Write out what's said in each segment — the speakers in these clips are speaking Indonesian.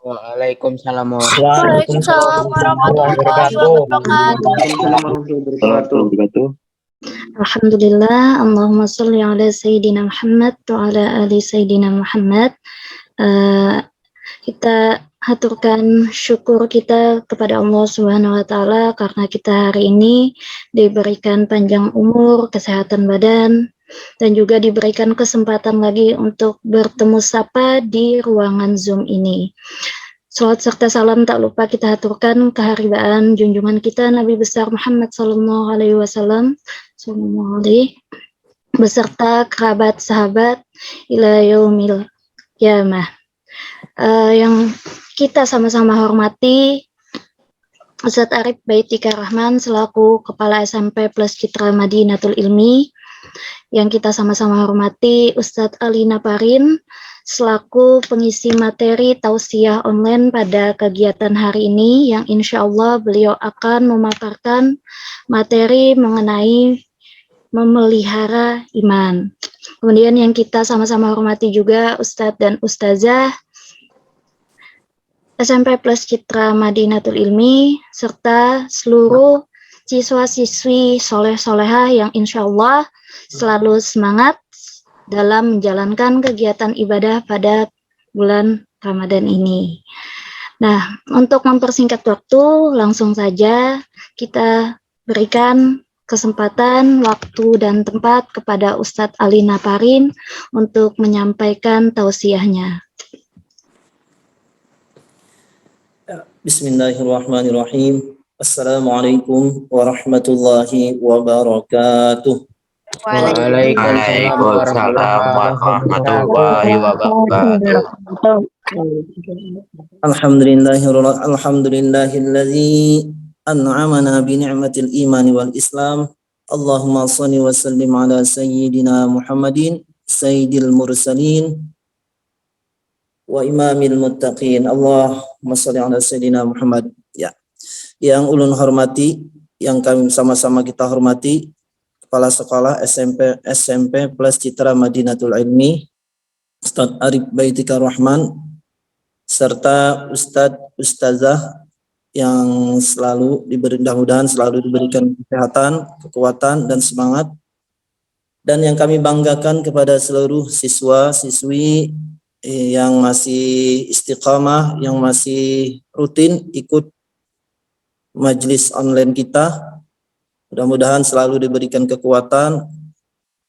Waalaikumsalam Waalaikumsalam warahmatullahi wabarakatuh. Wabarakatuh. Alhamdulillah, Allahumma sholli ala Sayyidina Muhammad wa ala ali Sayyidina Muhammad. Kita haturkan syukur kita kepada Allah Subhanahu wa Ta'ala karena kita hari ini diberikan panjang umur, kesehatan badan, dan juga diberikan kesempatan lagi untuk bertemu sapa di ruangan Zoom ini. Salat serta salam tak lupa kita haturkan keharibaan junjungan kita Nabi besar Muhammad sallallahu alaihi wasallam beserta kerabat sahabat ila yaumil qiyamah. Yang kita sama-sama hormati Ustadz Arif Baitika Rahman selaku Kepala SMP Plus Citra Madinatul Ilmi, yang kita sama-sama hormati Ustadz Ali Naparin selaku pengisi materi tausiah online pada kegiatan hari ini, yang insya Allah beliau akan memaparkan materi mengenai memelihara iman. Kemudian yang kita sama-sama hormati juga Ustadz dan Ustazah SMP Plus Citra Madinatul Ilmi, serta seluruh siswa-siswi soleh-solehah yang insya Allah selalu semangat dalam menjalankan kegiatan ibadah pada bulan Ramadan ini. Nah, untuk mempersingkat waktu, langsung saja kita berikan kesempatan, waktu, dan tempat kepada Ustadz Ali Naparin untuk menyampaikan tausiahnya. Bismillahirrahmanirrahim. Assalamualaikum warahmatullahi wabarakatuh. Waalaikumsalam warahmatullahi wabarakatuh. Alhamdulillahilladzi an'amana bi ni'matil iman wal islam. Allahumma shalli wa sallim ala sayyidina Muhammadin sayyidil mursalin wa imamil muttaqin. Allahumma shalli ala sayyidina Muhammad. Ya. Yang ulun hormati, yang kami sama-sama kita hormati, Kepala Sekolah SMP Plus Citra Madinatul Ilmi, Ustadz Arif Baitika Rahman, serta Ustazah yang selalu mudah-mudahan selalu diberikan kesehatan, kekuatan, dan semangat. Dan yang kami banggakan kepada seluruh siswa-siswi yang masih istiqamah, yang masih rutin ikut majelis online kita. Mudah-mudahan selalu diberikan kekuatan,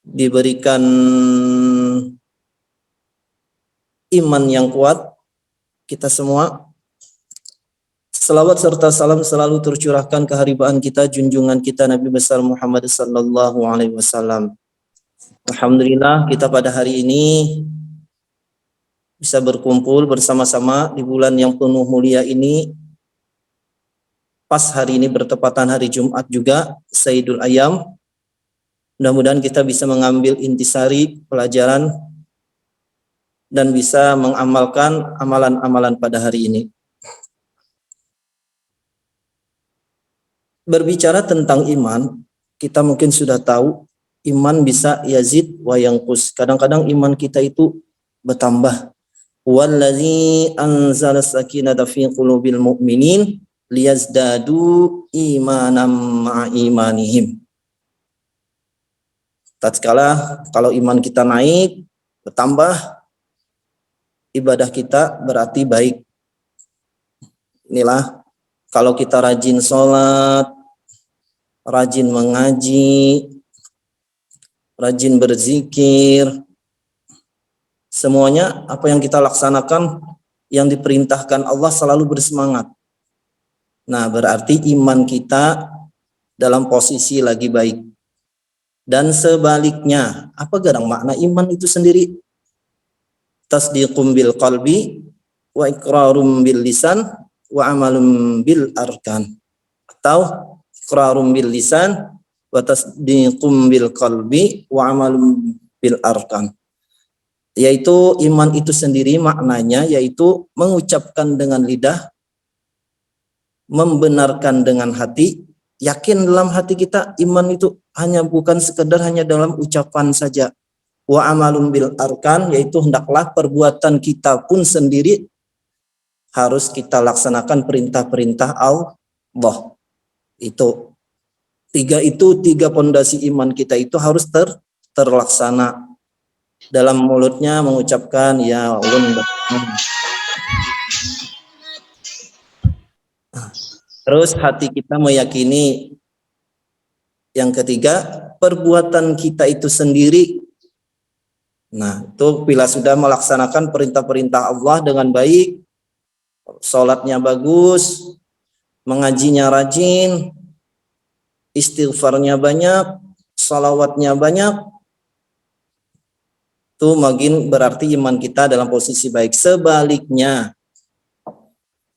diberikan iman yang kuat, kita semua. Salawat serta salam selalu tercurahkan keharibaan kita, junjungan kita Nabi besar Muhammad sallallahu alaihi wasallam. Alhamdulillah kita pada hari ini bisa berkumpul bersama-sama di bulan yang penuh mulia ini. Pas hari ini bertepatan hari Jumat juga, Sayyidul Ayyam. Mudah-mudahan kita bisa mengambil intisari pelajaran dan bisa mengamalkan amalan-amalan pada hari ini. Berbicara tentang iman, kita mungkin sudah tahu iman bisa yazid wa yanqus. Kadang-kadang iman kita itu bertambah. Wallazi anzala sakinata fi qulubil mu'minin liyazdadu imanam ma'a imanihim. Tatkala kalau iman kita naik, bertambah, ibadah kita berarti baik. Inilah kalau kita rajin sholat, rajin mengaji, rajin berzikir, semuanya apa yang kita laksanakan yang diperintahkan Allah selalu bersemangat. Nah, berarti iman kita dalam posisi lagi baik. Dan sebaliknya, apa gadang makna iman itu sendiri? Tasdiqum bil qalbi wa iqrarum bil lisan wa amalum bil arkan. Atau iqrarum bil lisan wa tasdiqum bil qalbi wa amalum bil arkan. Yaitu iman itu sendiri maknanya yaitu mengucapkan dengan lidah, membenarkan dengan hati, yakin dalam hati kita iman itu bukan sekedar hanya dalam ucapan saja. Wa amalun bil arkan, yaitu hendaklah perbuatan kita pun sendiri harus kita laksanakan perintah-perintah Allah. Itu tiga pondasi iman kita itu harus terlaksana. Dalam mulutnya mengucapkan ya Allah. Terus hati kita meyakini. Yang ketiga, perbuatan kita itu sendiri. Nah, itu bila sudah melaksanakan perintah-perintah Allah dengan baik, sholatnya bagus, mengajinya rajin, istighfarnya banyak, salawatnya banyak, itu makin berarti iman kita dalam posisi baik. Sebaliknya,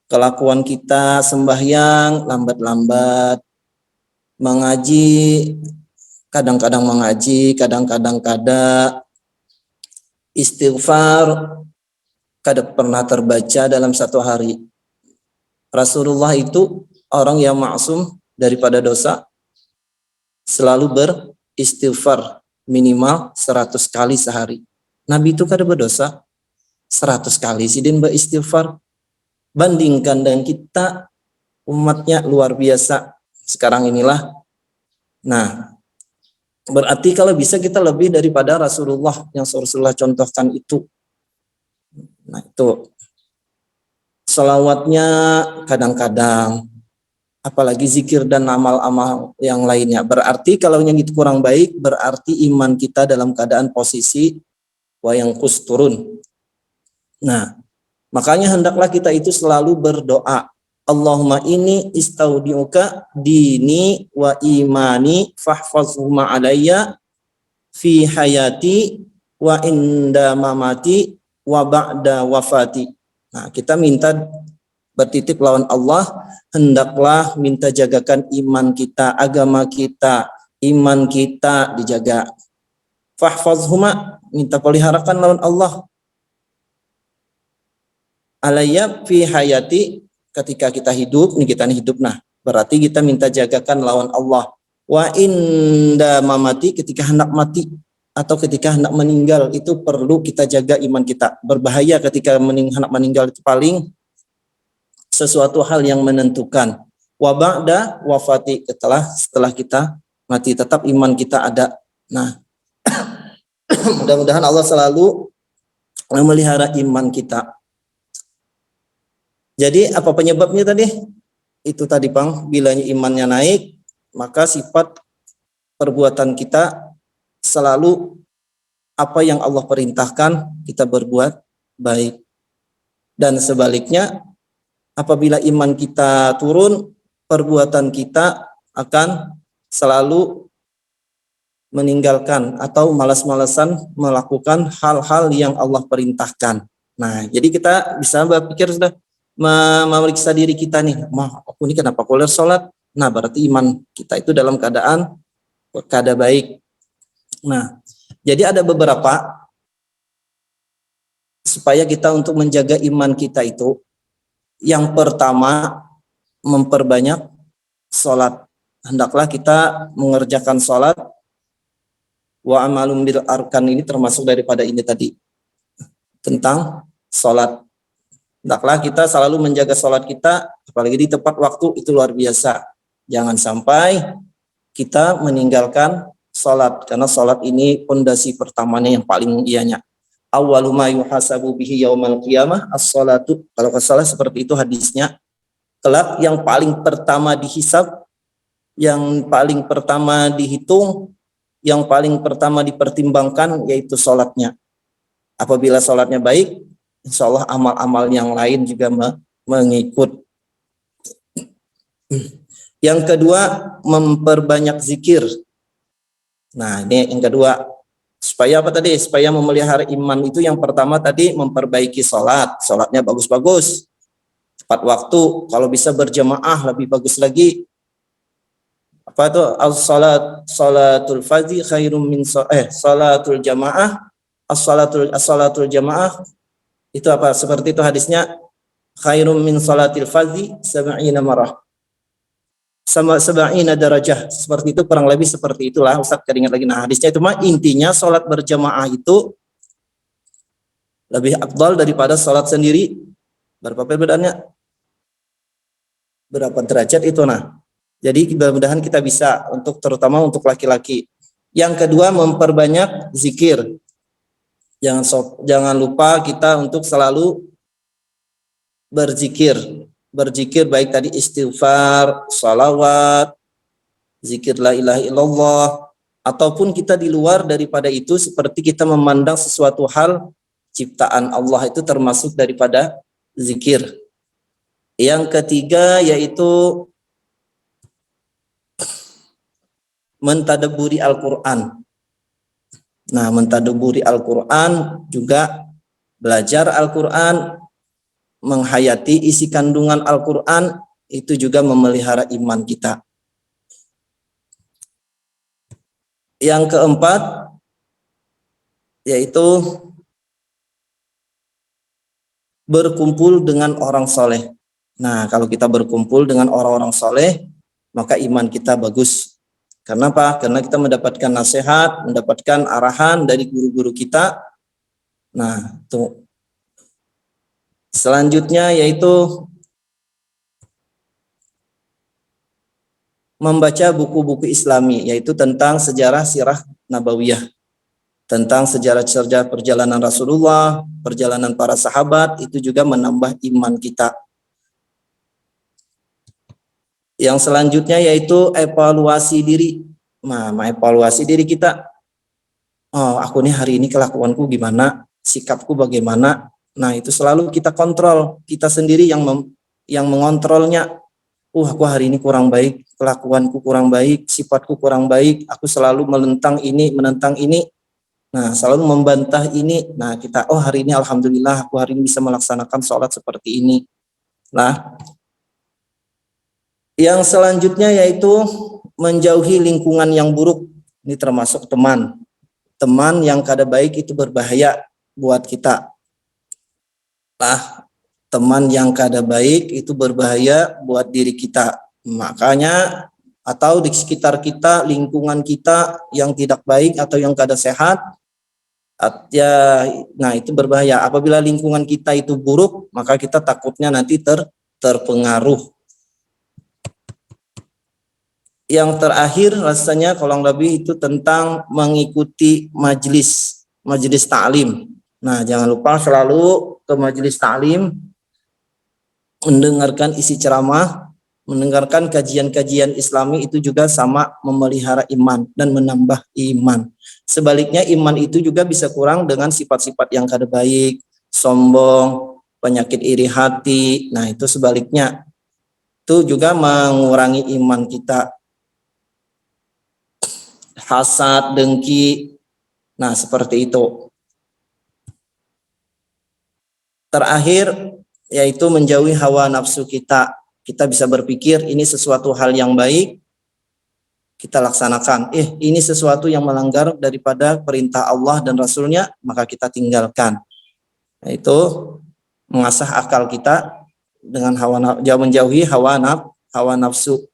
kelakuan kita sembahyang lambat-lambat, mengaji kadang-kadang mengaji, kadang-kadang kada, istighfar kada pernah terbaca dalam satu hari. Rasulullah itu orang yang maksum daripada dosa, selalu beristighfar minimal 100 kali sehari. Nabi itu kada berdosa 100 kali sidin beristighfar. Bandingkan dengan kita, umatnya luar biasa sekarang inilah. Nah, berarti kalau bisa kita lebih daripada Rasulullah yang Rasulullah contohkan itu. Nah, itu salawatnya kadang-kadang, apalagi zikir dan amal-amal yang lainnya. Berarti kalau yang itu kurang baik, berarti iman kita dalam keadaan posisi wayangkus turun. Nah, makanya hendaklah kita itu selalu berdoa. Allahumma inni istaudiuka dini wa imani fahfazhuma alayya fi hayati wa inda mamati wa ba'da wafati. Nah, kita minta bertitip lawan Allah, hendaklah minta jagakan iman kita, agama kita, iman kita dijaga. Fahfazhuma, minta peliharakan lawan Allah. Alayya fi hayati, ketika kita hidup, nih kita hidup, nah berarti kita minta jagakan lawan Allah. Wa inda mamati, ketika hendak mati atau ketika hendak meninggal, itu perlu kita jaga iman kita. Berbahaya ketika hendak meninggal, itu paling sesuatu hal yang menentukan. Wa ba'da wafati, setelah kita mati, tetap iman kita ada. Nah, mudah-mudahan Allah selalu memelihara iman kita. Jadi apa penyebabnya tadi? Itu tadi Bang, bilanya imannya naik, maka sifat perbuatan kita selalu apa yang Allah perintahkan kita berbuat baik. Dan sebaliknya, apabila iman kita turun, perbuatan kita akan selalu meninggalkan atau malas-malasan melakukan hal-hal yang Allah perintahkan. Nah, jadi kita bisa berpikir sudah memeriksa diri kita nih, aku ini kenapa kuliah sholat? Nah, berarti iman kita itu dalam keadaan baik. Nah, jadi ada beberapa supaya kita untuk menjaga iman kita itu. Yang pertama, memperbanyak sholat. Hendaklah kita mengerjakan sholat. Wa amalum bil arkan, ini termasuk daripada ini tadi, tentang sholat. Hendaklah kita selalu menjaga sholat kita, apalagi di tepat waktu, itu luar biasa. Jangan sampai kita meninggalkan sholat, karena sholat ini pondasi pertamanya yang paling ianya. Awwalu ma yuhasabu bihi yaumal qiyamah as-sholatu. Kalau salah seperti itu hadisnya. Kelak yang paling pertama dihisab, yang paling pertama dihitung, yang paling pertama dipertimbangkan yaitu sholatnya. Apabila sholatnya baik, insya Allah amal-amal yang lain juga mengikut. Yang kedua, memperbanyak zikir. Nah, ini yang kedua. Supaya apa tadi? Supaya memelihara iman itu yang pertama tadi memperbaiki sholat. Sholatnya bagus-bagus. Tepat waktu. Kalau bisa berjamaah lebih bagus lagi. Apa itu? Salatul fardhi khairum min salatul jamaah. As-salatul jamaah. Itu apa? Seperti itu hadisnya. Khairum min salatil fardhi 70 marah. Sama 70 darajah. Seperti itu, kurang lebih seperti itulah. Ustaz keringat lagi. Nah, hadisnya itu mah intinya salat berjamaah itu lebih afdal daripada salat sendiri. Berapa perbedaannya? Berapa derajat itu? Nah, jadi mudah-mudahan kita bisa untuk terutama untuk laki-laki. Yang kedua, memperbanyak zikir. Jangan lupa kita untuk selalu berzikir. Berzikir baik tadi istighfar, salawat, zikir la ilaha illallah, ataupun kita di luar daripada itu seperti kita memandang sesuatu hal ciptaan Allah itu termasuk daripada zikir. Yang ketiga yaitu mentadabburi Al-Quran. Nah, mentadabburi Al-Quran juga belajar Al-Quran, menghayati isi kandungan Al-Quran, itu juga memelihara iman kita. Yang keempat yaitu berkumpul dengan orang soleh. Nah, kalau kita berkumpul dengan orang-orang soleh, maka iman kita bagus. Karena apa? Karena kita mendapatkan nasihat, mendapatkan arahan dari guru-guru kita. Nah, itu. Selanjutnya yaitu membaca buku-buku Islami, yaitu tentang sejarah sirah nabawiyah, tentang sejarah-sejarah perjalanan Rasulullah, perjalanan para sahabat, itu juga menambah iman kita. Yang selanjutnya yaitu evaluasi diri. Nah, mengevaluasi diri kita. Oh, aku nih hari ini kelakuanku gimana, sikapku bagaimana. Nah, itu selalu kita kontrol, kita sendiri yang mengontrolnya. Aku hari ini kurang baik, kelakuanku kurang baik, sifatku kurang baik, aku selalu menentang ini. Nah, selalu membantah ini. Nah, kita, hari ini alhamdulillah aku hari ini bisa melaksanakan sholat seperti ini. Nah, yang selanjutnya yaitu menjauhi lingkungan yang buruk. Ini termasuk teman. Teman yang kada baik itu berbahaya buat kita. Nah, teman yang kada baik itu berbahaya buat diri kita. Makanya atau di sekitar kita, lingkungan kita yang tidak baik atau yang kada sehat, ya, nah itu berbahaya. Apabila lingkungan kita itu buruk, maka kita takutnya nanti terpengaruh. Yang terakhir rasanya kurang lebih itu tentang mengikuti majelis ta'lim. Nah, jangan lupa selalu ke majelis ta'lim, mendengarkan isi ceramah, mendengarkan kajian-kajian Islami, itu juga sama memelihara iman dan menambah iman. Sebaliknya iman itu juga bisa kurang dengan sifat-sifat yang kada baik, sombong, penyakit iri hati. Nah, itu sebaliknya. Itu juga mengurangi iman kita. Hasad, dengki. Nah, seperti itu. Terakhir yaitu menjauhi hawa nafsu kita. Kita bisa berpikir ini sesuatu hal yang baik, kita laksanakan. Ini sesuatu yang melanggar daripada perintah Allah dan Rasulnya, maka kita tinggalkan. Yaitu mengasah akal kita dengan menjauhi hawa nafsu.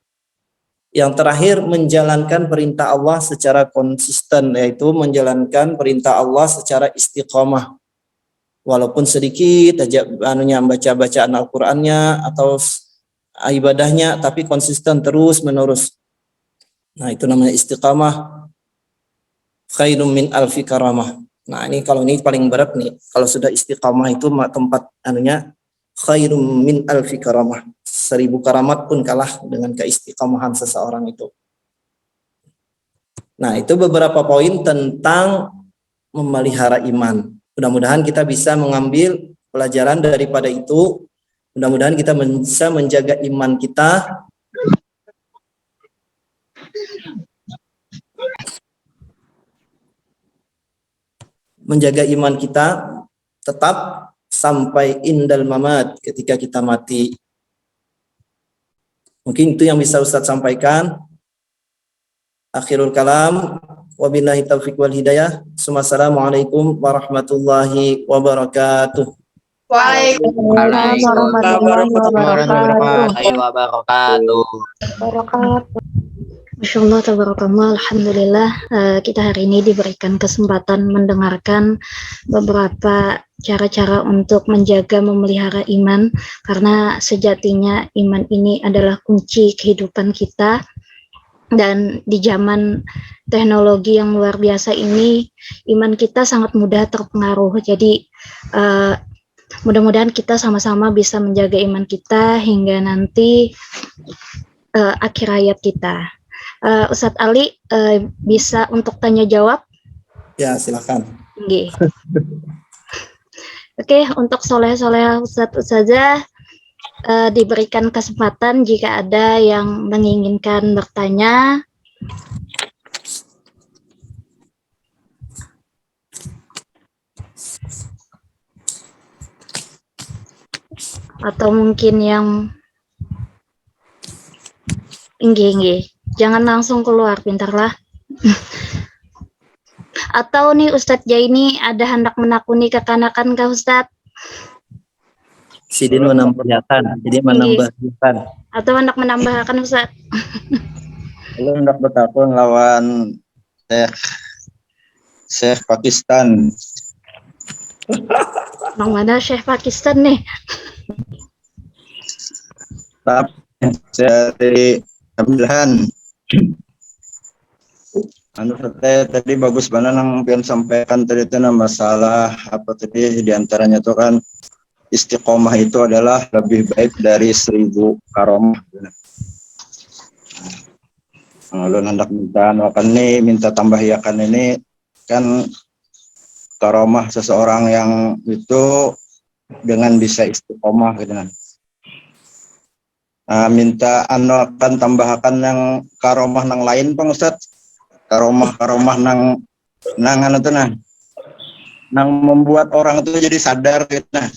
Yang terakhir, menjalankan perintah Allah secara konsisten, yaitu menjalankan perintah Allah secara istiqomah. Walaupun sedikit aja baca bacaan Al-Qur'annya atau ibadahnya, tapi konsisten terus menerus. Nah, itu namanya istiqamah. Khairum min alfi karamah. Nah, ini kalau ini paling berat nih. Kalau sudah istiqamah itu tempat khairum min alfi karamah. 1000 karamat pun kalah dengan keistiqamahan seseorang itu. Nah, itu beberapa poin tentang memelihara iman. Mudah-mudahan kita bisa mengambil pelajaran daripada itu. Mudah-mudahan kita bisa menjaga iman kita. Menjaga iman kita tetap sampai indal mamat, ketika kita mati. Mungkin itu yang bisa Ustadz sampaikan. Akhirul kalam, wabillahi taufiq wal hidayah. Assalamualaikum warahmatullahi wabarakatuh. Waalaikumsalam warahmatullahi wabarakatuh. Masya Allah, tabarakallah, alhamdulillah, kita hari ini diberikan kesempatan mendengarkan beberapa cara-cara untuk menjaga memelihara iman, karena sejatinya iman ini adalah kunci kehidupan kita. Dan di zaman teknologi yang luar biasa ini, iman kita sangat mudah terpengaruh. Jadi mudah-mudahan kita sama-sama bisa menjaga iman kita hingga nanti akhir hayat kita. Ustadz Ali, bisa untuk tanya jawab? Ya, silakan. Nggih. Oke, untuk soleh-soleh Ustadz Ustazah, diberikan kesempatan jika ada yang menginginkan bertanya. Atau mungkin yang Nggih. Jangan langsung keluar, pintarlah. Atau nih Ustadz Jaini ada hendak menakuni kekanakan kah Ustadz? Sidin menambahkan, jadi menambahkan. Atau hendak menambahkan Ustadz? Lu hendak bertakun lawan Syekh Pakistan. Bang mana Syekh Pakistan nih? Tapi dari Ambilhan. Anu tadi bagus banget yang pian sampaikan tadi itu masalah apa tadi diantaranya itu kan istiqomah itu adalah lebih baik dari 1000 karomah. Lalu hendak minta tambah yakan ini kan karomah seseorang yang itu dengan bisa istiqomah gitu kan. Minta akan tambahkan yang karomah nang lain Bang Ustadz. Karomah nang anu tuh nang membuat orang itu jadi sadar gitu nah.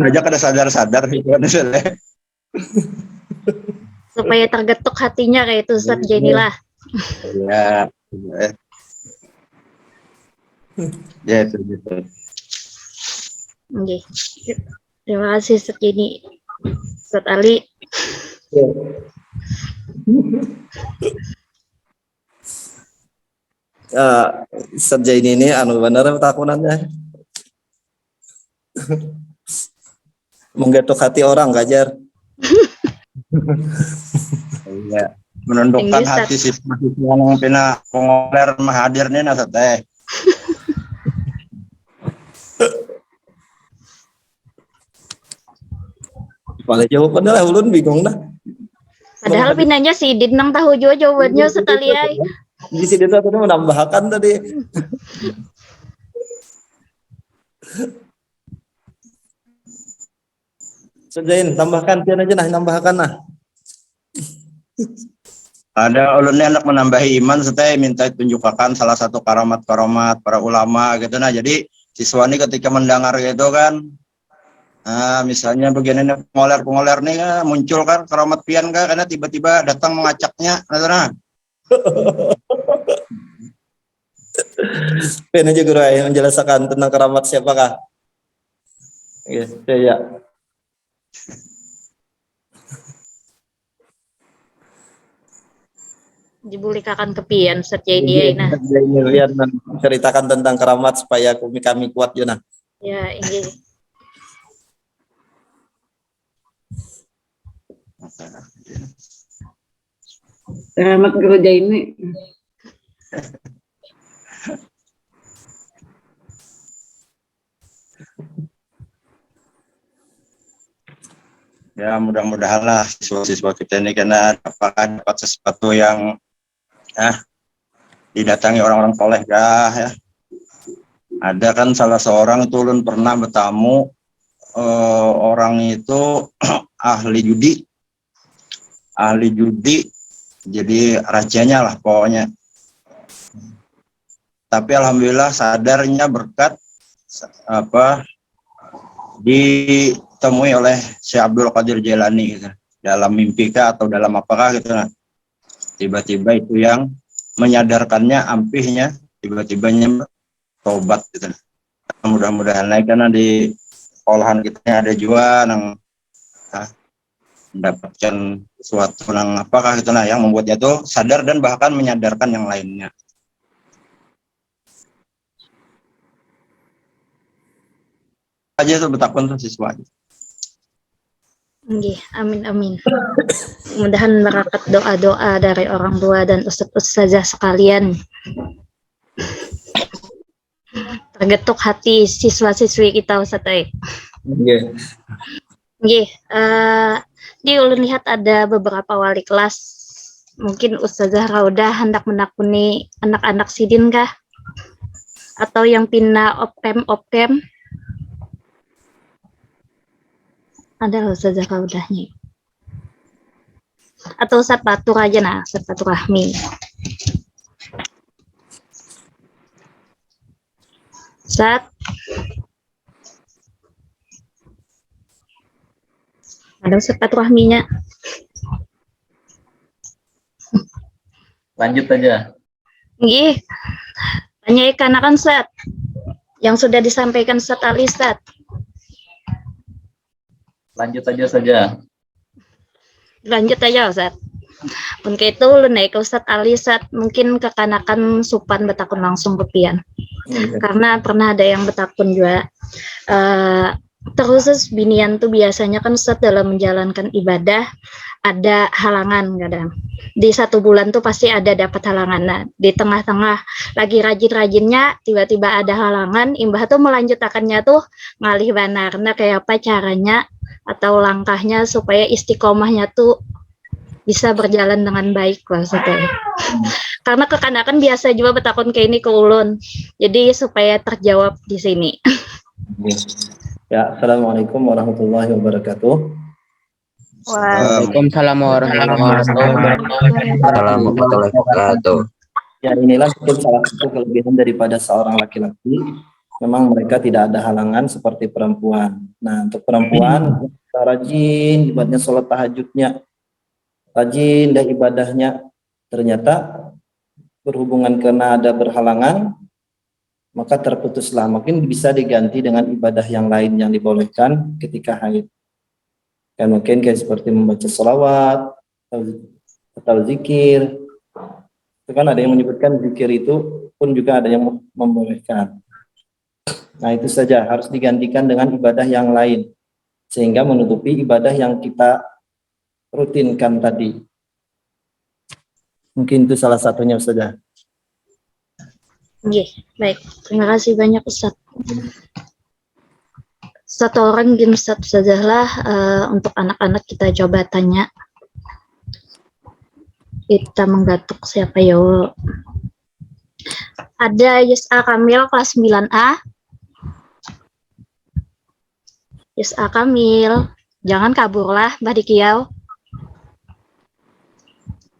Aja kada sadar gitu kan. Supaya tergetuk hatinya kayak itu Ustadz Jainilah. Ya. Ya itu gitu. Oke. Terima kasih Ustadz Jaini. Ustadz Ali. Ustadz Jaini ini anu bener takunannya. Menggetuk hati orang Gajar. Iya, menundukkan hati siswa-siswa yang pina pengoler mahadirnya nasa teh. Paling jawabannya lah ulun bingung dah. Padahal pinanya si Idin nang tahu juga jawabannya sekali ay. Di sini tuh aku menambahkan tadi. Sudahin, tambahkan pian aja nah, tambahkan nah. Ada ulunnya anak menambahi iman setelah minta tunjukkan salah satu karamat-karamat para ulama gitu nah. Jadi siswa ini ketika mendengar gitu kan, misalnya begini pengoler nih muncul kan karamat pian kan karena tiba-tiba datang mengacaknya, nah. Pian aja guru yang menjelaskan tentang karamat siapakah? Ya. Dibulikakan kepian Ustadz Jaini nah. Ceritakan tentang keramat supaya kami kuat Yuna. Ya, ini. Keramat Guru Jaini. Ya mudah-mudahan lah siswa-siswa kita ini karena dapat sesuatu yang didatangi orang-orang soleh ya. Ada kan salah seorang itu ulun pernah bertamu orang itu ahli judi jadi rajanya lah pokoknya. Tapi alhamdulillah sadarnya berkat ditemui oleh Syekh Abdul Qadir Jailani gitu. Dalam mimpi atau dalam apakah gitu nah. Tiba-tiba itu yang menyadarkannya ampihnya tiba-tibanya tobat gitu. Mudah-mudahan naik karena di olahan kita ada juga yang mendapatkan sesuatu yang apakah itu yang membuat dia tuh sadar dan bahkan menyadarkan yang lainnya. Aja tuh betakun tuh siswa. Nggih, amin amin. Mudahan berkat doa-doa dari orang tua dan ustaz-ustazah sekalian tergetuk hati siswa-siswi kita Ustaz. Nggih. Nggih, di ulun lihat ada beberapa wali kelas. Mungkin Ustazah Raudah hendak menakuni anak-anak sidin kah? Atau yang pina opkem? Ada Ustazah Raudahnya. Atau Ustaz Fatur aja nah, Ustaz Fatur Rahmi. Ustaz. Ada Ustaz Fatur Rahminya. Lanjut aja. Nggih. Tanya ikan Ustaz. Yang sudah disampaikan Ustaz Ali Ustaz. Lanjut aja saja. Lanjut aja Ustaz. Pun itu lu naik ke Ustaz Ali Ustaz, mungkin kekanakan supan betakun langsung ke pian. Karena pernah ada yang betakun juga. Terus binian tuh biasanya kan Ustaz dalam menjalankan ibadah ada halangan kadang. Di 1 bulan tuh pasti ada dapat halangan. Nah, di tengah-tengah lagi rajin-rajinnya tiba-tiba ada halangan, imbah tuh melanjutakannya tuh ngalih banar. Nah, kayak apa caranya atau langkahnya supaya istiqomahnya tuh bisa berjalan dengan baik lah Ustaz. Karena kekanakan biasa juga betakun kayak ini ke ulun. Jadi supaya terjawab di sini. Ya, assalamualaikum warahmatullahi wabarakatuh. Waalaikumsalam warahmatullahi wabarakatuh. Ya, inilah salah satu kelebihan daripada seorang laki-laki. Memang mereka tidak ada halangan seperti perempuan. Nah, untuk perempuan kita rajin ibadahnya, sholat tahajudnya rajin dan ibadahnya, ternyata berhubungan karena ada berhalangan, maka terputuslah. Mungkin bisa diganti dengan ibadah yang lain yang dibolehkan ketika haid. Kan mungkin kayak seperti membaca sholawat atau zikir. Itu kan ada yang menyebutkan zikir itu pun juga ada yang membolehkan. Nah, itu saja harus digantikan dengan ibadah yang lain sehingga menutupi ibadah yang kita rutinkan tadi. Mungkin itu salah satunya Ustazah. Nggih, baik. Terima kasih banyak Ustaz. Satu orang gini Ustazah lah, untuk anak-anak kita coba tanya. Kita menggatuk siapa yo? Ada Yus'a Kamil kelas 9A. Yus'a Kamil, jangan kabur lah Mbak Dikiau.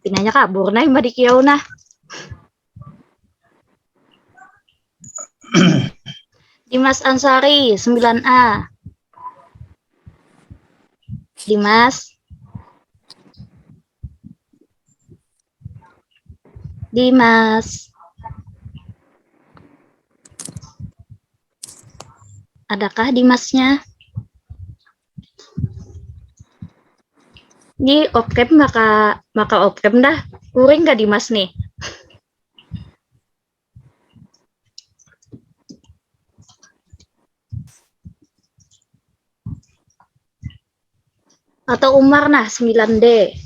Pinanya kabur nah Mbak Dikiau nah. Dimas Ansari 9A. Dimas. Adakah Dimasnya? Ini opkem maka opkem dah. Kuring gak Dimas nih? Atau Umar nah 9D.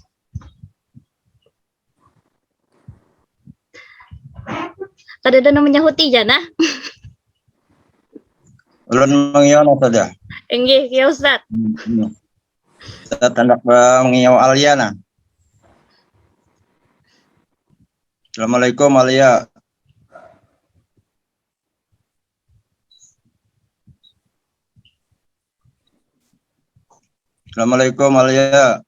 Ada namanya Huti jana. Ulun mengiau saja. Enggih, ya Ustaz. Kita tanda mengiau Alia. Assalamualaikum Alia. Assalamualaikum Alia.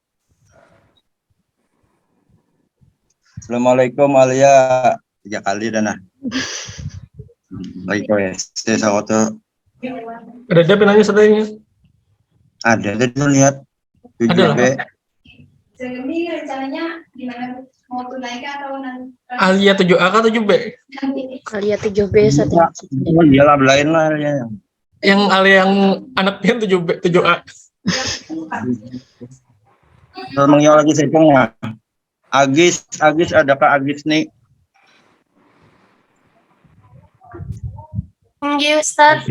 Assalamualaikum Alia. 3 kali dah. Baik ya. Saya satu. Ada penanya sebenarnya? Ada dulu lihat. Ada lah. Ini rencananya gimana, mau tunai atau nanti? Alia 7A atau 7B? Alia 7B satu. Oh iyalah belain lah ya. Yang Alia yang anaknya 7B, 7A. Mengio lagi setengah. Agis, adakah Agis nih? Nggih Ustaz.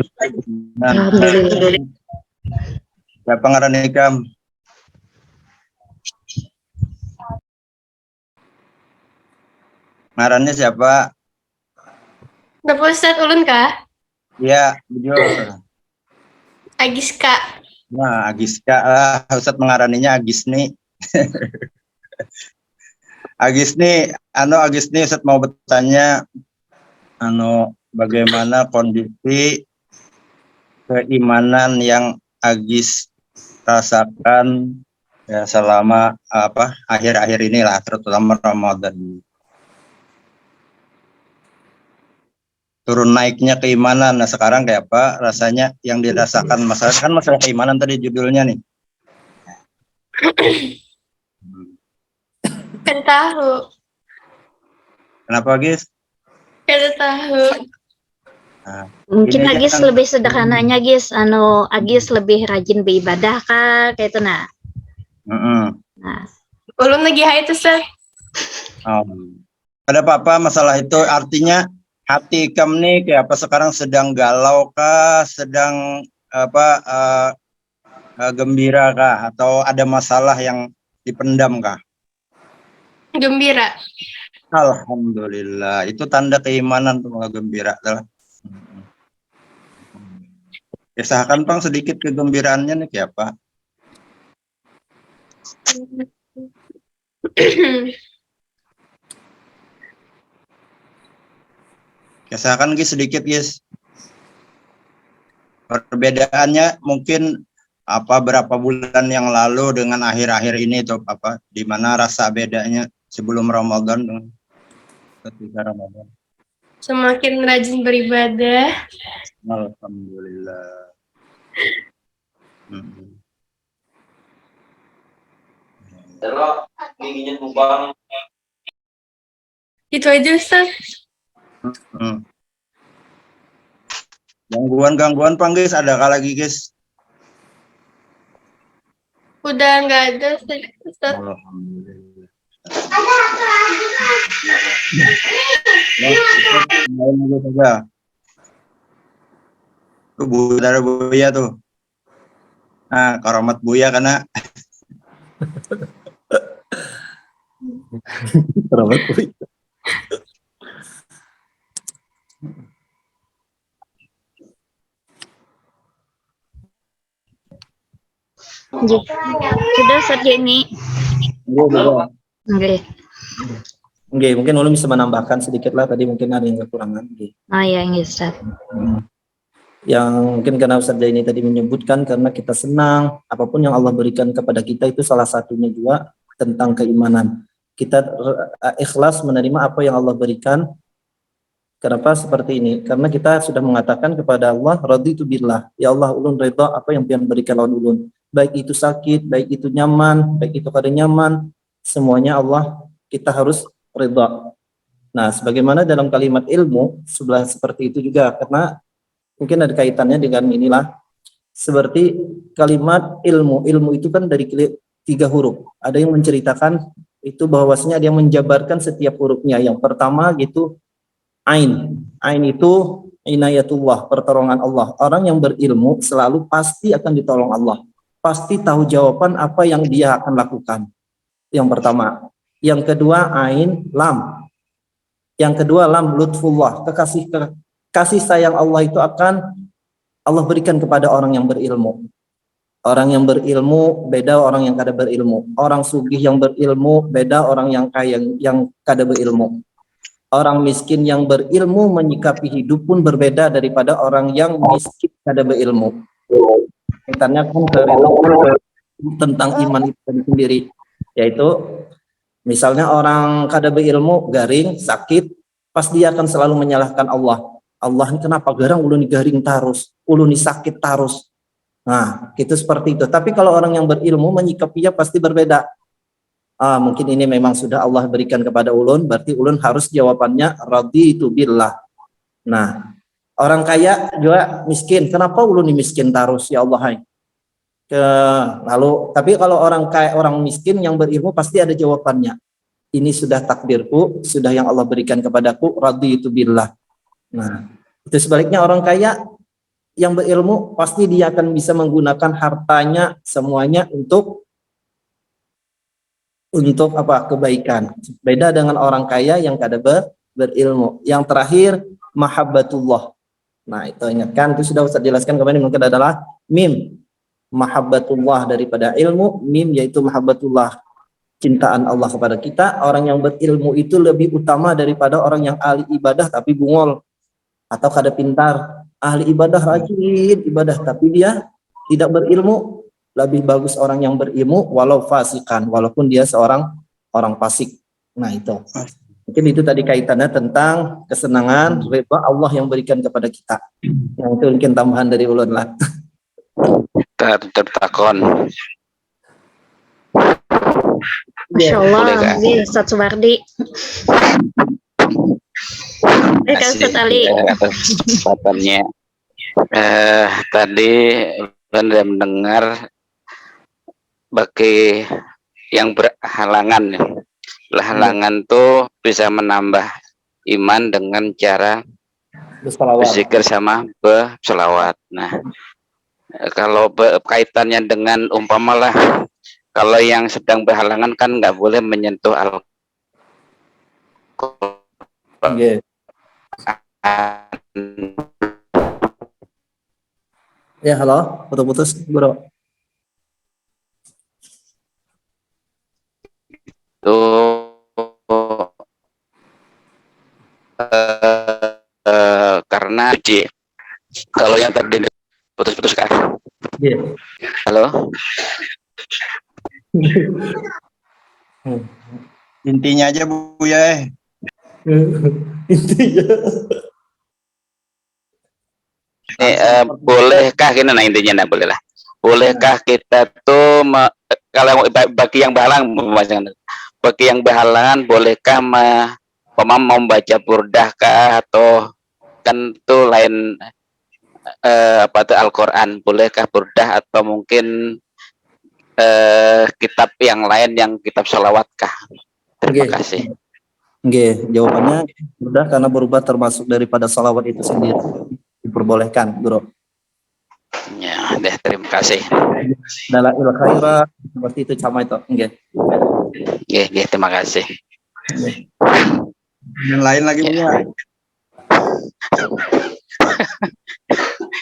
Nah, Alhamdulillah. siapa ngaran ikam? Ngarannya siapa? Napa Ustaz ulun kah? Iya, jujur. Agiska. Nah, Agiska lah, Ustaz mengaraninya Agis nih. Agis nih, Ustaz mau bertanya, bagaimana kondisi keimanan yang Agis rasakan ya selama akhir-akhir inilah, terutama Ramadan. Turun naiknya keimanan. Nah, sekarang kayak apa rasanya yang dirasakan masalah keimanan tadi judulnya nih. Kan tahu. Kenapa, Gis? Kan tahu. Nah, Mungkin ini aja Agis kan. lebih sederhananya Gis, Agis lebih rajin beribadah kah kayak itu nah. Nah, Ulun lagi haid Ustaz. Ada apa-apa masalah itu, artinya hati kamu nih kayak apa sekarang, sedang galau kah, sedang gembira kah, atau ada masalah yang dipendam kah? Gembira. Alhamdulillah, itu tanda keimanan tuh, gembira. Kisahkan Bang sedikit kegembiraannya nih kayak apa? Kisahkan Gis sedikit Gis. Perbedaannya mungkin berapa bulan yang lalu dengan akhir-akhir ini tuh di mana rasa bedanya sebelum Ramadan dengan ketika Ramadan? Semakin rajin beribadah. Alhamdulillah. Itu aja Ustaz. Gangguan Pang Gis, adakah lagi Gis? Udah nggak ada Ustaz. Alhamdulillah. Tuh Buya tuh. Nah, karamat Buya karena Kerabat Buya. sudah Ustaz ini. Oke. Oke, mungkin Ulun bisa menambahkan sedikit lah, tadi mungkin ada yang kekurangan. Oh ya, Ustaz. Yang mungkin karena Ustaz ini tadi menyebutkan karena kita senang apapun yang Allah berikan kepada kita, itu salah satunya juga tentang keimanan. Kita ikhlas menerima apa yang Allah berikan. Kenapa seperti ini? Karena kita sudah mengatakan kepada Allah, raditu billah, ya Allah ulun redha apa yang Pian berikan lawan ulun. Baik itu sakit, baik itu nyaman, baik itu kada nyaman, semuanya Allah kita harus redha. Nah, sebagaimana dalam kalimat ilmu sebelah seperti itu juga, karena mungkin ada kaitannya dengan inilah, seperti kalimat ilmu. Ilmu itu kan dari 3 huruf. Ada yang menceritakan itu bahwasanya ada yang menjabarkan setiap hurufnya. Yang pertama gitu ain. Ain itu inayatullah, pertolongan Allah. Orang yang berilmu selalu pasti akan ditolong Allah. Pasti tahu jawaban apa yang dia akan lakukan. Yang pertama. Yang kedua ain lam. Yang kedua lam lutfullah, kasih sayang Allah itu akan Allah berikan kepada orang yang berilmu. Orang yang berilmu beda orang yang kada berilmu. Orang sugih yang berilmu beda orang yang kaya yang kada berilmu. Orang miskin yang berilmu menyikapi hidup pun berbeda daripada orang yang miskin kada berilmu. Kaitannya kan tentang iman itu sendiri, yaitu misalnya orang kada berilmu garing, sakit, pas dia akan selalu menyalahkan Allah. Allah ini kenapa garang ulun garing tarus, ulun sakit tarus. Nah, itu seperti itu. Tapi kalau orang yang berilmu menyikapinya pasti berbeda. Mungkin ini memang sudah Allah berikan kepada ulun, berarti ulun harus jawabannya raditu billah. Nah, orang kaya juga miskin. Kenapa ulun miskin tarus ya Allah? Hai. Lalu tapi kalau orang kaya, orang miskin yang berilmu pasti ada jawabannya. Ini sudah takdirku, sudah yang Allah berikan kepadaku, raditu billah. Nah, itu sebaliknya orang kaya yang berilmu pasti dia akan bisa menggunakan hartanya semuanya untuk apa? Kebaikan. Beda dengan orang kaya yang kada berilmu. Yang terakhir mahabbatullah. Nah, itu ingatkan, itu sudah Ustaz jelaskan kemarin, mungkin adalah mim. Mahabbatullah daripada ilmu, mim yaitu mahabbatullah, cintaan Allah kepada kita. Orang yang berilmu itu lebih utama daripada orang yang ahli ibadah tapi bungol atau kada pintar. Ahli ibadah rajin ibadah tapi dia tidak berilmu, lebih bagus orang yang berilmu walau fasikan, walaupun dia seorang orang fasik. Nah, itu mungkin itu tadi kaitannya tentang kesenangan ridha Allah yang berikan kepada kita. Yang itu mungkin tambahan dari ulun lah. Tertakon. Masya Allah, Boleh, Kak? Ustaz Suwardi. Kak Ustaz Ali. Atas kesempatannya. Tadi Anda mendengar bagi yang berhalangan. Halangan tuh bisa menambah iman dengan cara berzikir sama berselawat. Nah, kalau kaitannya dengan umpamalah, kalau yang sedang berhalangan kan nggak boleh menyentuh alkohol. Okay. Ya, halo, putus-putus, bro. Karena kalau yang tadi putus-putus kan. Yeah. Halo. Intinya aja Bu ya. Intinya. Bolehkah gini, nah intinya boleh lah. Bolehkah kita tuh kalau bagi yang berhalangan bolehkah membaca burdah kah, atau kan tuh lain apa tuh Al-Qur'an, bolehkah burdah atau mungkin kitab yang lain, yang kitab sholawat kah? Terima kasih. Jawabannya burdah karena berubah termasuk daripada sholawat itu sendiri, diperbolehkan, bro. Ya, deh, terima kasih. Dalail khairah seperti itu sama itu. Terima kasih. Yang lain lagi Bu ya.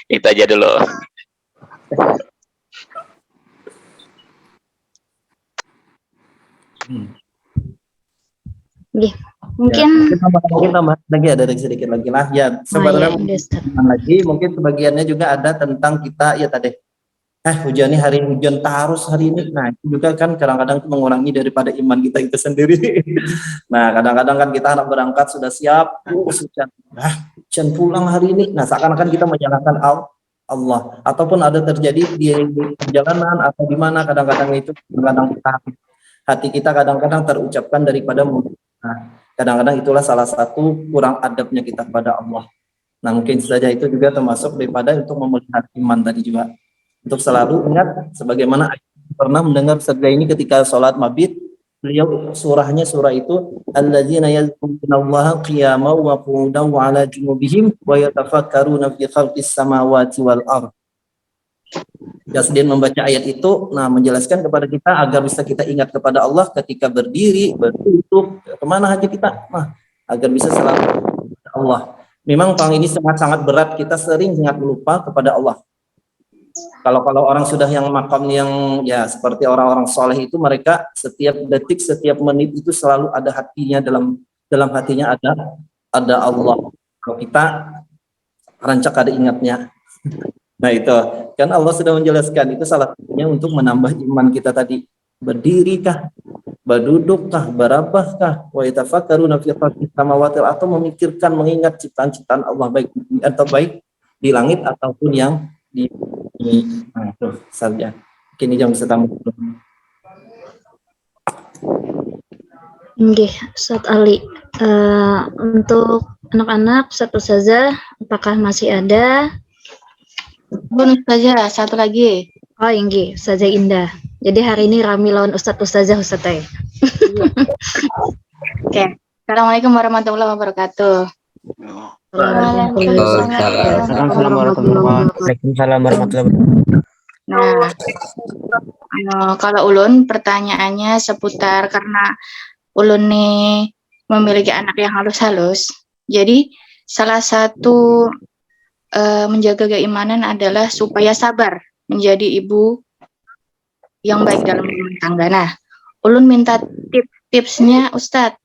Itu aja dulu. Mungkin tambah lagi ada sedikit lagi lah ya. Sebenarnya lagi mungkin sebagiannya juga ada tentang kita ya tadi. Hujan ini hari hujan terus hari ini. Nah, itu juga kan kadang-kadang mengurangi daripada iman kita itu sendiri. Nah, kadang-kadang kan kita anak berangkat sudah siap, hujan pulang hari ini. Nah, seakan-akan kita menyalahkan Allah, ataupun ada terjadi di perjalanan atau di mana, kadang-kadang itu hati kita kadang-kadang terucapkan daripada mulut. Nah, kadang-kadang itulah salah satu kurang adabnya kita kepada Allah. Nah, mungkin saja itu juga termasuk daripada untuk memelihara iman tadi juga. Untuk selalu ingat, sebagaimana pernah mendengar sabda ini ketika sholat mabit, beliau surahnya surah itu alladzina yadhkurunallaha qiyaman wa qu'udan wa 'ala junubihim wa yatafakkaruna fi khalqis samawati wal ardh. Jasdin membaca ayat itu, nah menjelaskan kepada kita agar bisa kita ingat kepada Allah ketika berdiri, berduduk, kemana aja kita, agar bisa selalu kepada Allah. Memang pang ini sangat-sangat berat, kita sering sangat lupa kepada Allah. Kalau orang sudah yang makam yang ya seperti orang-orang soleh itu, mereka setiap detik, setiap menit itu selalu ada hatinya, dalam hatinya ada Allah. Kalau kita rancak ada ingatnya. Nah itu kan Allah sudah menjelaskan, itu salah satunya untuk menambah iman kita tadi. Berdirikah, berdudukkah, berabahkah, wa yatafakkaruna fi khalqis samawati, atau memikirkan, mengingat ciptaan-ciptaan Allah, baik di langit ataupun yang di ini. Nah, itu saja. Kini jam bisa tambah. Ustaz Ali. Untuk anak-anak, Ustaz Ustazah, apakah masih ada? Bonus saja, satu lagi. Oh, inggih, Ustazah Indah. Jadi hari ini rami lawan Ustazah Ustazah. Oke. Assalamualaikum warahmatullahi wabarakatuh. Waalaikumsalam Waalaikumsalam warahmatullahi wabarakatuh. Nah, kalau ulun pertanyaannya seputar karena ulun nih memiliki anak yang halus-halus. Jadi salah satu menjaga keimanan adalah supaya sabar menjadi ibu yang baik dalam rumah tangga. Nah, ulun minta tipsnya Ustadz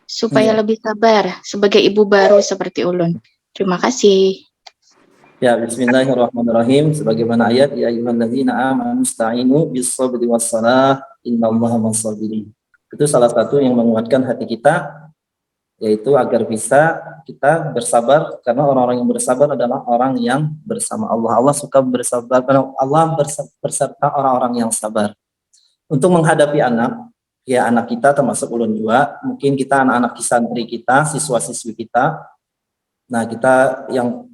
supaya lebih sabar sebagai ibu baru seperti ulun. Terima kasih. Ya, bismillahirrahmanirrahim. Sebagaimana ayat, ya ayyuhalladzina amanu ista'inu bis-sabri was-salah, innallaha ma'as-sabirin. Itu salah satu yang menguatkan hati kita, yaitu agar bisa kita bersabar, karena orang-orang yang bersabar adalah orang yang bersama Allah. Allah suka bersabar, karena Allah berserta orang-orang yang sabar. Untuk menghadapi anak, ya anak kita termasuk ulun juga, mungkin kita anak-anak santri kita, siswa-siswi kita, nah kita yang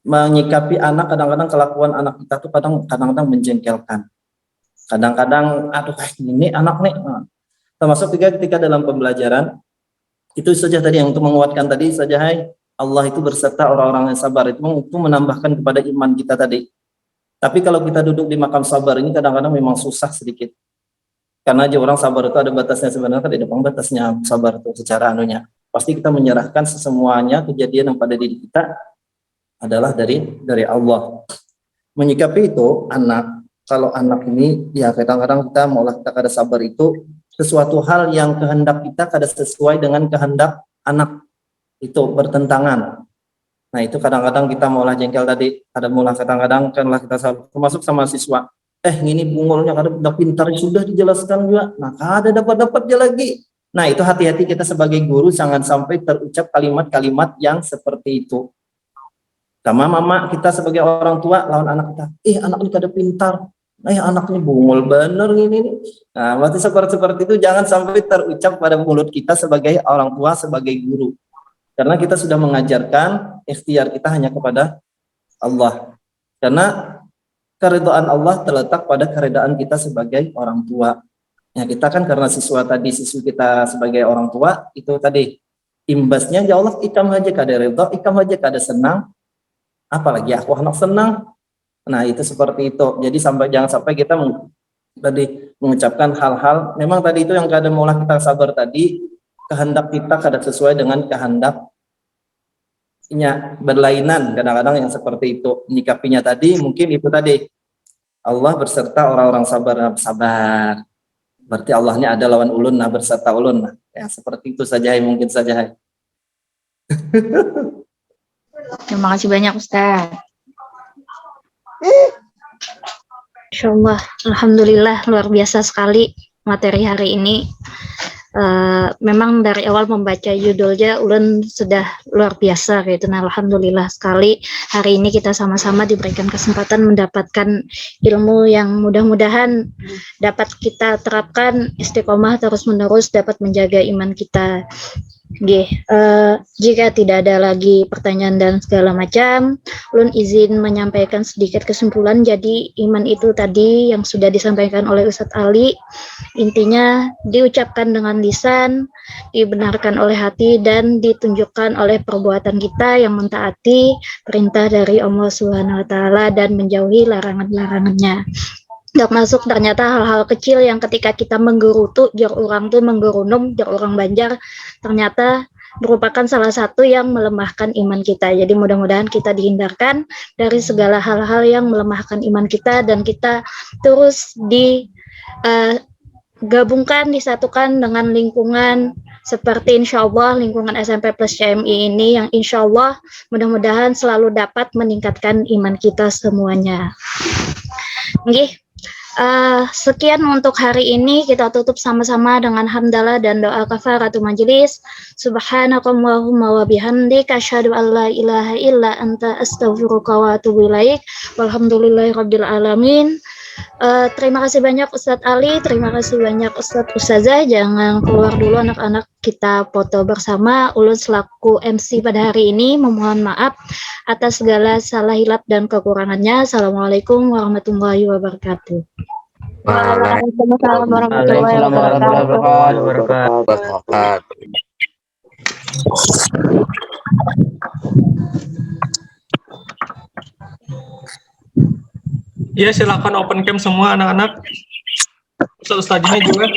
menyikapi anak, kadang-kadang kelakuan anak kita tuh kadang-kadang menjengkelkan. Kadang-kadang, aduh ini anak nih. Nah, termasuk ketika dalam pembelajaran, itu saja tadi yang untuk menguatkan tadi saja, Allah itu berserta orang-orang yang sabar, itu menambahkan kepada iman kita tadi. Tapi kalau kita duduk di makam sabar ini kadang-kadang memang susah sedikit. Karena aja orang sabar itu ada batasnya, sebenarnya kan ada batasnya sabar itu secara anunya. Pasti kita menyerahkan semuanya kejadian yang pada diri kita adalah dari Allah. Menyikapi itu anak, kalau anak ini ya kadang-kadang kita maulah kita kada sabar itu sesuatu hal yang kehendak kita kada sesuai dengan kehendak anak, itu bertentangan. Nah itu kadang-kadang kita maulah jengkel tadi, ada maulah kadang-kadang kanlah kita sabar, termasuk sama siswa. Ini bungulnya kada udah pintar sudah dijelaskan juga, nah kada dapat dia lagi. Nah itu hati-hati kita sebagai guru jangan sampai terucap kalimat-kalimat yang seperti itu. Sama mama kita sebagai orang tua lawan anak kita, anak ini kada pintar, anak ini bungul bener ini. Nah, berarti seperti itu jangan sampai terucap pada mulut kita sebagai orang tua, sebagai guru. Karena kita sudah mengajarkan ikhtiar kita hanya kepada Allah. Karena keridhaan Allah terletak pada keridhaan kita sebagai orang tua. Ya kita kan karena siswi kita sebagai orang tua, itu tadi imbasnya ya Allah ikam aja kada ridha, ikam aja kada senang. Apalagi aku anak senang. Nah itu seperti itu. Jadi jangan sampai kita tadi mengucapkan hal-hal memang tadi itu yang kadang maulah kita sabar tadi, kehendak kita kadang sesuai dengan kehendaknya berlainan, kadang-kadang yang seperti itu. Menyikapinya tadi mungkin itu tadi Allah berserta orang-orang sabar. Berarti Allahnya ada lawan ulun, nah berserta ulun. Nah, ya seperti itu saja mungkin saja. Terima kasih banyak Ustaz. Insyaallah, alhamdulillah luar biasa sekali materi hari ini. Memang dari awal membaca judulnya ulun sudah luar biasa gitu. Nah, alhamdulillah sekali hari ini kita sama-sama diberikan kesempatan mendapatkan ilmu yang mudah-mudahan dapat kita terapkan istiqomah terus-menerus, dapat menjaga iman kita. Jika tidak ada lagi pertanyaan dan segala macam, ulun izin menyampaikan sedikit kesimpulan. Jadi iman itu tadi yang sudah disampaikan oleh Ustadz Ali, intinya diucapkan dengan lisan, dibenarkan oleh hati, dan ditunjukkan oleh perbuatan kita yang mentaati perintah dari Allah Subhanahu Wa Taala dan menjauhi larangan-larangannya. Termasuk ternyata hal-hal kecil yang ketika kita menggerutu, jar orang tuh menggerunum, jar orang Banjar, ternyata merupakan salah satu yang melemahkan iman kita. Jadi mudah-mudahan kita dihindarkan dari segala hal-hal yang melemahkan iman kita, dan kita terus digabungkan, disatukan dengan lingkungan seperti insya Allah lingkungan SMP plus CMI ini yang insya Allah mudah-mudahan selalu dapat meningkatkan iman kita semuanya. Nggih. Sekian untuk hari ini, kita tutup sama-sama dengan hamdalah dan doa kafaratul majelis. Subhanakallahumma wa bihamdika asyhadu an la ilaha illa anta astaghfiruka wa atubu ilaik. Walhamdulillahirabbil alamin. Terima kasih banyak Ustadz Ali, terima kasih banyak Ustadz Ustazah. Jangan keluar dulu anak-anak, kita foto bersama. Ulun selaku MC pada hari ini memohon maaf atas segala salah hilap dan kekurangannya. Assalamualaikum warahmatullahi wabarakatuh. Waalaikumsalam warahmatullahi wabarakatuh. Ya, silakan open cam semua anak-anak. Ustaz-ustaznya juga.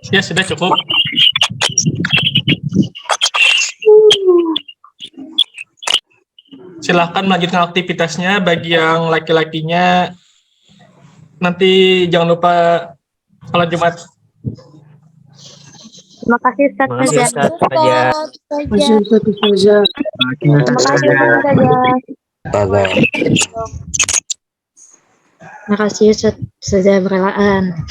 Ya, sudah cukup. Silahkan melanjutkan aktivitasnya. Bagi yang laki-lakinya, nanti jangan lupa sholat Jumat. Terima kasih Ustaz Fajar. Terima kasih Ustaz. Terima kasih Ustadz Ustazah Berelaan.